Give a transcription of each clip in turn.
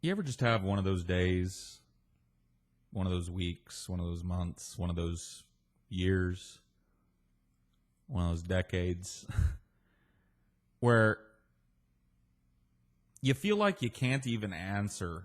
You ever just have one of those days, one of those weeks, one of those months, one of those years, one of those decades, where you feel like you can't even answer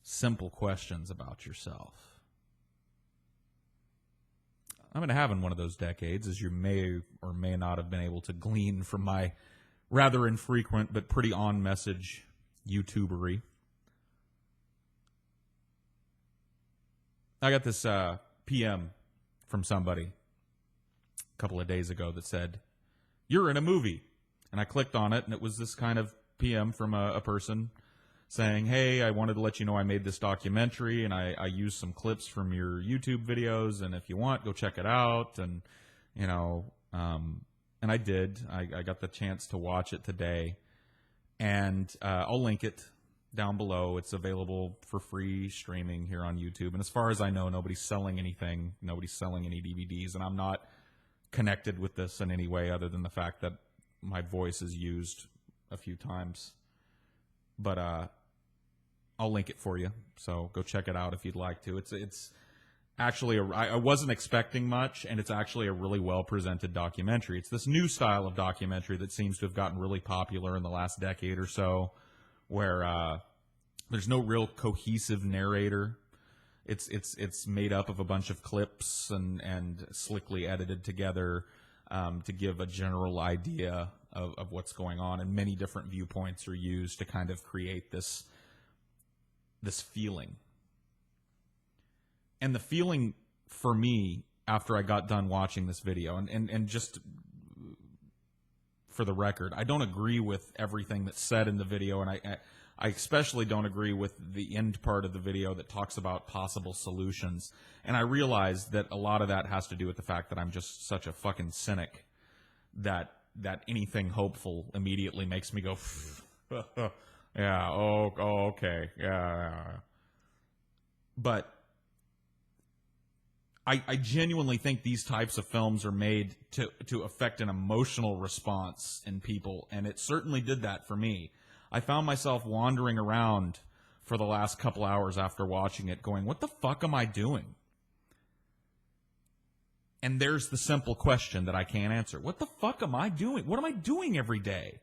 simple questions about yourself? I've been having one of those decades, as you may or may not have been able to glean from my rather infrequent but pretty on-message YouTubery. I got this PM from somebody a couple of days ago that said, "You're in a movie." And I clicked on it, and it was this kind of PM from a person saying, "Hey, I wanted to let you know I made this documentary, and I used some clips from your YouTube videos, and if you want, go check it out." And, you know, and I did. I got the chance to watch it today, and I'll link it down below. It's available for free streaming here on YouTube. And as far as I know, nobody's selling anything. Nobody's selling any DVDs, and I'm not connected with this in any way other than the fact that my voice is used a few times. But I'll link it for you, so go check it out if you'd like to. It's actually, I wasn't expecting much, and it's actually a really well-presented documentary. It's this new style of documentary that seems to have gotten really popular in the last decade or so, where there's no real cohesive narrator. It's made up of a bunch of clips and slickly edited together to give a general idea of what's going on, and many different viewpoints are used to kind of create this feeling. And the feeling for me after I got done watching this video, and just for the record, I don't agree with everything that's said in the video, and I especially don't agree with the end part of the video that talks about possible solutions. And I realize that a lot of that has to do with the fact that I'm just such a fucking cynic that anything hopeful immediately makes me go, yeah, okay, yeah. But I genuinely think these types of films are made to affect an emotional response in people, and it certainly did that for me. I found myself wandering around for the last couple hours after watching it going, what the fuck am I doing? And there's the simple question that I can't answer. What the fuck am I doing? What am I doing every day?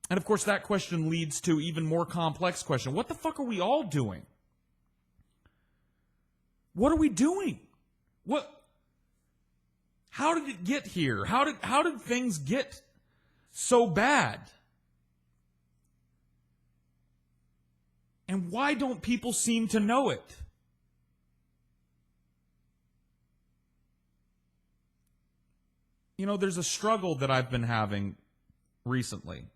And of course that question leads to even more complex question. What the fuck are we all doing? What are we doing? How did it get here? How did things get so bad? And why don't people seem to know it? You know, there's a struggle that I've been having recently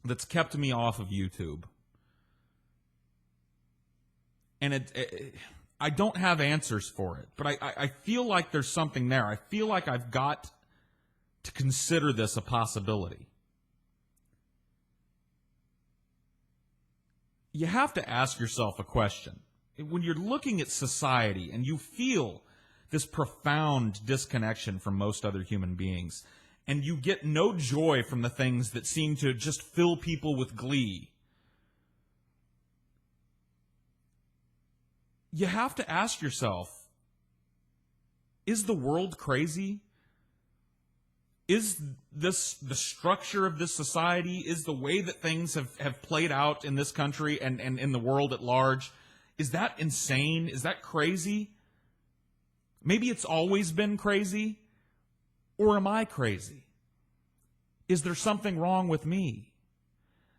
that's kept me off of YouTube. And I don't have answers for it, but I feel like there's something there. I feel like I've got to consider this a possibility. You have to ask yourself a question. When you're looking at society and you feel this profound disconnection from most other human beings, and you get no joy from the things that seem to just fill people with glee, you have to ask yourself, is the world crazy? Is this the structure of this society? Is the way that things have played out in this country and in the world at large, is that insane? Is that crazy? Maybe it's always been crazy, or am I crazy? Is there something wrong with me?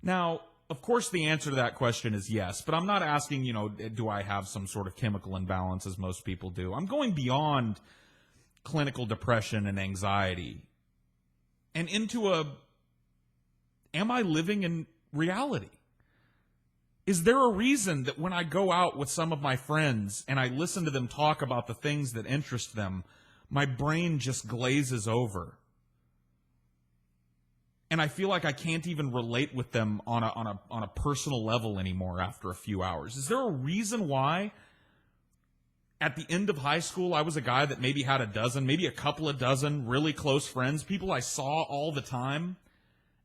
Now, of course the answer to that question is yes, but I'm not asking, do I have some sort of chemical imbalance as most people do? I'm going beyond clinical depression and anxiety and into am I living in reality? Is there a reason that when I go out with some of my friends and I listen to them talk about the things that interest them, my brain just glazes over? And I feel like I can't even relate with them on a personal level anymore after a few hours. Is there a reason why at the end of high school I was a guy that maybe had a dozen, maybe a couple of dozen really close friends, people I saw all the time,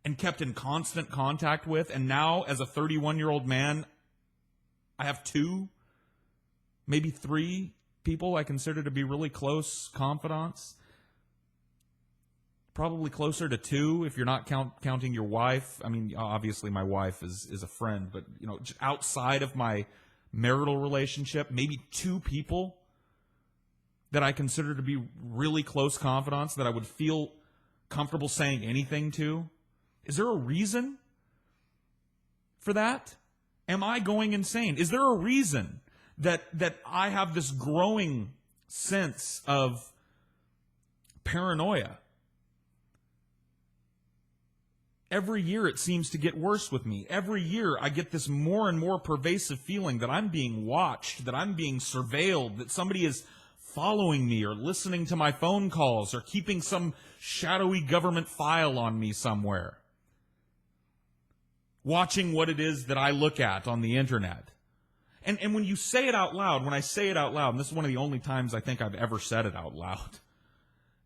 and kept in constant contact with. And now, as a 31-year-old man, I have 2, maybe 3 people I consider to be really close confidants. Probably closer to 2 if you're not counting your wife. I mean, obviously my wife is a friend, but just outside of my marital relationship, maybe 2 people that I consider to be really close confidants that I would feel comfortable saying anything to. Is there a reason for that? Am I going insane? Is there a reason that I have this growing sense of paranoia? Every year it seems to get worse with me. Every year I get this more and more pervasive feeling that I'm being watched, that I'm being surveilled, that somebody is following me or listening to my phone calls or keeping some shadowy government file on me somewhere, watching what it is that I look at on the internet. And when you say it out loud, when I say it out loud, and this is one of the only times I think I've ever said it out loud,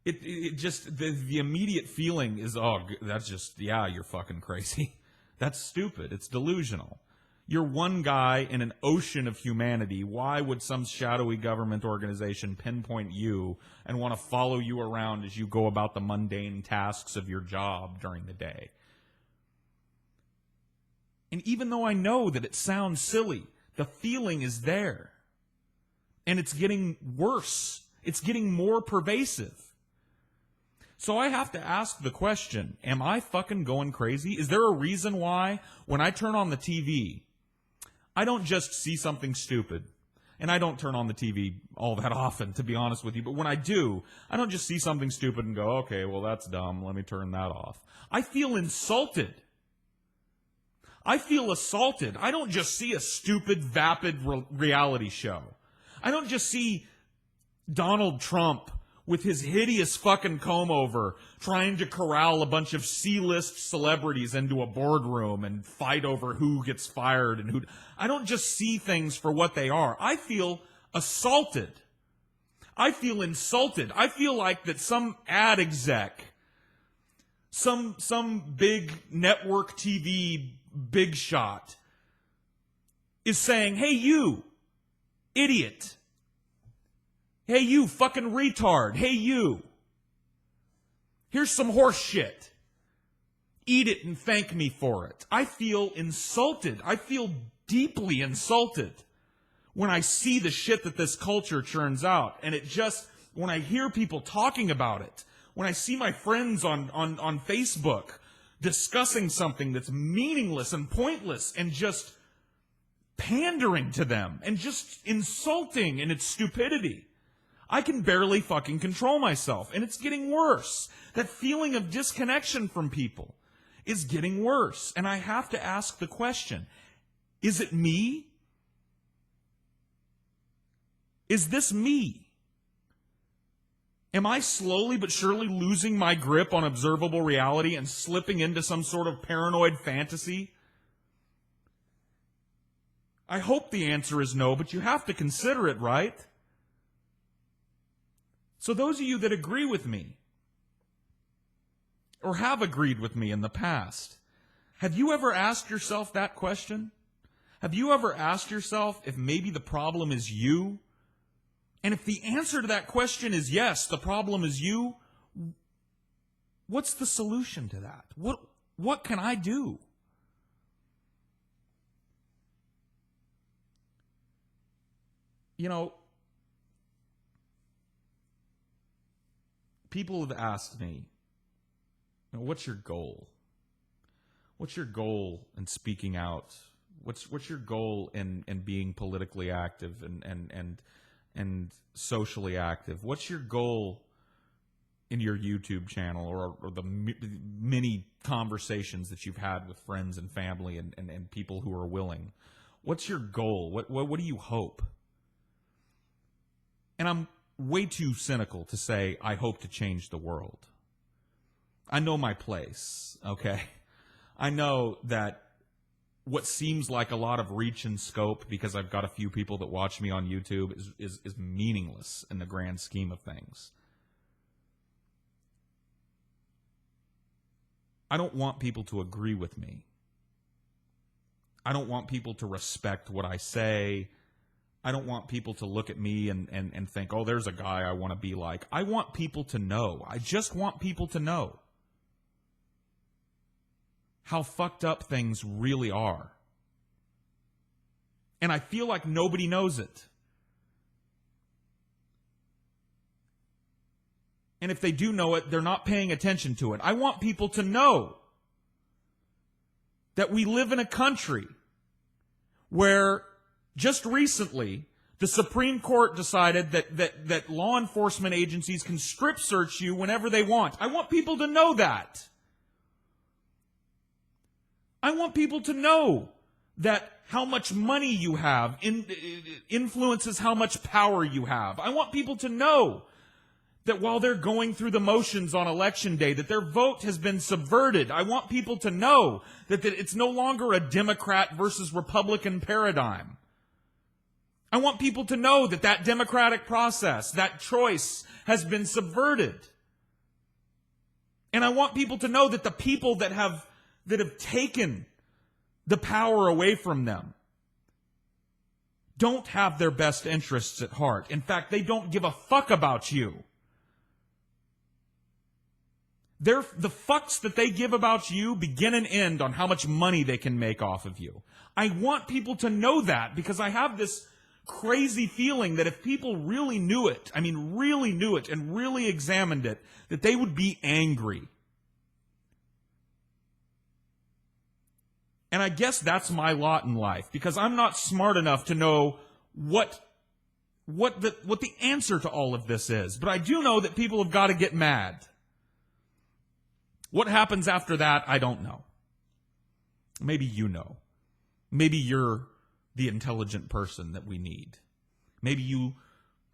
It just, the immediate feeling is, oh, that's just, yeah, you're fucking crazy. That's stupid. It's delusional. You're one guy in an ocean of humanity. Why would some shadowy government organization pinpoint you and want to follow you around as you go about the mundane tasks of your job during the day? And even though I know that it sounds silly, the feeling is there. And it's getting worse. It's getting more pervasive. So I have to ask the question, am I fucking going crazy? Is there a reason why when I turn on the TV, I don't just see something stupid? And I don't turn on the TV all that often, to be honest with you. But when I do, I don't just see something stupid and go, okay, well, that's dumb. Let me turn that off. I feel insulted. I feel assaulted. I don't just see a stupid, vapid reality show. I don't just see Donald Trump with his hideous fucking comb-over, trying to corral a bunch of C-list celebrities into a boardroom and fight over who gets fired and who... I don't just see things for what they are. I feel assaulted. I feel insulted. I feel like that some ad exec, some big network TV big shot is saying, hey, you, idiot. Hey, you fucking retard. Hey, you. Here's some horse shit. Eat it and thank me for it. I feel insulted. I feel deeply insulted when I see the shit that this culture churns out. And it just, when I hear people talking about it, when I see my friends on Facebook discussing something that's meaningless and pointless and just pandering to them and just insulting in its stupidity, I can barely fucking control myself, and it's getting worse. That feeling of disconnection from people is getting worse, and I have to ask the question, is it me? Is this me? Am I slowly but surely losing my grip on observable reality and slipping into some sort of paranoid fantasy? I hope the answer is no, but you have to consider it, right? So those of you that agree with me, or have agreed with me in the past, have you ever asked yourself that question? Have you ever asked yourself if maybe the problem is you? And if the answer to that question is yes, the problem is you, what's the solution to that? What can I do? You know, people have asked me, what's your goal? What's your goal in speaking out? What's your goal in being politically active and socially active? What's your goal in your YouTube channel or the many conversations that you've had with friends and family and people who are willing? What's your goal? What do you hope? And I'm way too cynical to say I hope to change the world. I know my place, okay? I know that what seems like a lot of reach and scope because I've got a few people that watch me on YouTube is meaningless in the grand scheme of things. I don't want people to agree with me. I don't want people to respect what I say. I don't want people to look at me and think, oh, there's a guy I want to be like. I want people to know. I just want people to know how fucked up things really are. And I feel like nobody knows it. And if they do know it, they're not paying attention to it. I want people to know that we live in a country where just recently the Supreme Court decided that law enforcement agencies can strip search you whenever they want. I want people to know that. I want people to know that how much money you have influences how much power you have. I want people to know that while they're going through the motions on Election Day, that their vote has been subverted. I want people to know that it's no longer a Democrat versus Republican paradigm. I want people to know that that democratic process, that choice, has been subverted. And I want people to know that the people that have taken the power away from them don't have their best interests at heart. In fact, they don't give a fuck about you. The fucks that they give about you begin and end on how much money they can make off of you. I want people to know that because I have this crazy feeling that if people really knew it, really knew it and really examined it, that they would be angry. And I guess that's my lot in life because I'm not smart enough to know what the answer to all of this is. But I do know that people have got to get mad. What happens after that, I don't know. Maybe you know. Maybe you're the intelligent person that we need. Maybe you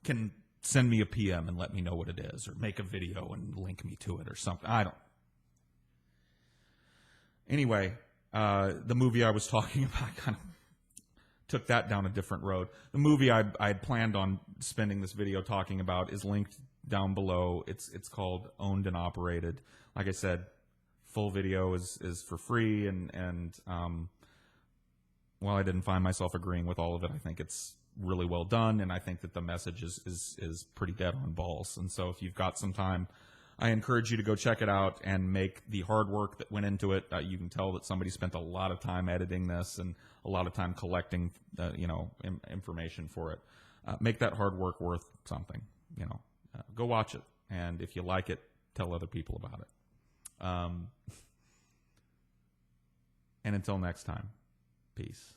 can send me a PM and let me know what it is, or make a video and link me to it or something. I don't. Anyway, the movie I was talking about kind of took that down a different road. The movie I had planned on spending this video talking about is linked down below. It's called Owned and Operated. Like I said, full video is for free, and while I didn't find myself agreeing with all of it, I think it's really well done, and I think that the message is pretty dead on balls. And so if you've got some time, I encourage you to go check it out and make the hard work that went into it. You can tell that somebody spent a lot of time editing this and a lot of time collecting, information for it. Make that hard work worth something. Go watch it, and if you like it, tell other people about it. And until next time, peace.